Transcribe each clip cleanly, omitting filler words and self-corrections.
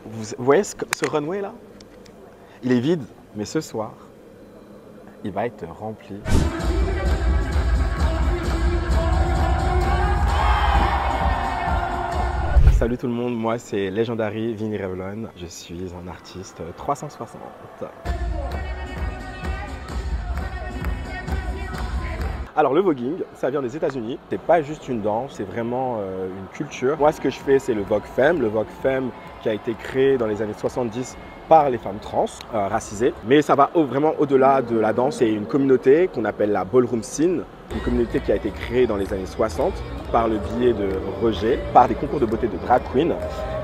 Vous voyez ce runway là? Il est vide, mais ce soir, il va être rempli. Salut tout le monde, moi c'est Legendary Vinny Revlon. Je suis un artiste 360. Alors le voguing, ça vient des États-Unis. C'est pas juste une danse, c'est vraiment une culture. Moi, ce que je fais, c'est le Vogue Femme. Le Vogue Femme qui a été créé dans les années 70 par les femmes trans, racisées. Mais ça va vraiment au-delà de la danse. C'est une communauté qu'on appelle la ballroom scene, une communauté qui a été créée dans les années 60 par le biais de Roger, par des concours de beauté de drag queens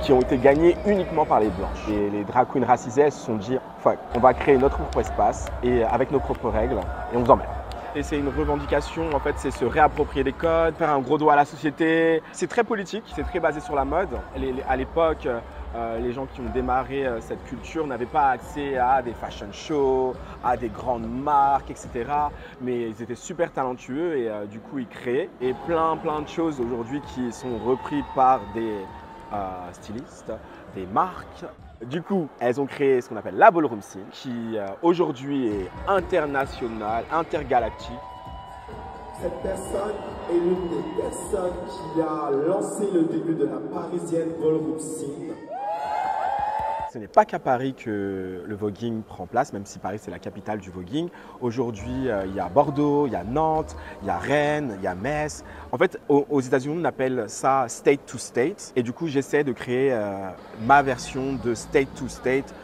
qui ont été gagnés uniquement par les blanches. Et les drag queens racisées se sont dit, fuck, on va créer notre propre espace et avec nos propres règles et on vous emmène. Et c'est une revendication, en fait, c'est se réapproprier des codes, faire un gros doigt à la société. C'est très politique, c'est très basé sur la mode. À l'époque, les gens qui ont démarré cette culture n'avaient pas accès à des fashion shows, à des grandes marques, etc. Mais ils étaient super talentueux et du coup, ils créaient. Et plein de choses aujourd'hui qui sont reprises par des stylistes, des marques. Du coup, elles ont créé ce qu'on appelle la ballroom scene, qui aujourd'hui est internationale, intergalactique. Cette personne est l'une des personnes qui a lancé le début de la parisienne ballroom scene. Ce n'est pas qu'à Paris que le voguing prend place, même si Paris c'est la capitale du voguing. Aujourd'hui, il y a Bordeaux, il y a Nantes, il y a Rennes, il y a Metz. En fait, aux États-Unis, on appelle ça state to state. Et du coup, j'essaie de créer ma version de state to state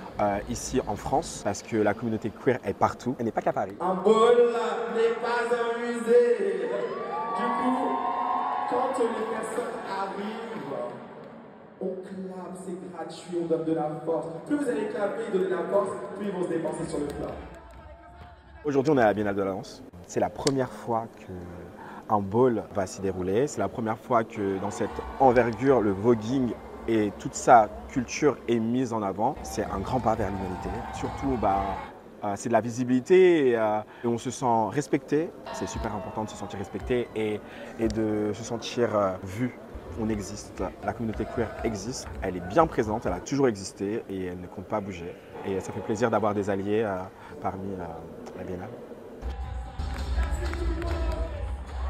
ici en France, parce que la communauté queer est partout. Elle n'est pas qu'à Paris. Un bol n'est pas un musée. Du coup, quand les personnes arrivent, on clappe, c'est gratuit, on donne de la force. Plus vous allez clapper, donner de la force, plus ils vont se dépenser sur le plat. Aujourd'hui, on est à la Biennale de la danse. C'est la première fois qu'un ball va s'y dérouler. C'est la première fois que dans cette envergure, le voguing et toute sa culture est mise en avant. C'est un grand pas vers l'humanité. Surtout, c'est de la visibilité et on se sent respecté. C'est super important de se sentir respecté et de se sentir vu. On existe, la communauté queer existe, elle est bien présente, elle a toujours existé et elle ne compte pas bouger. Et ça fait plaisir d'avoir des alliés parmi la Biennale.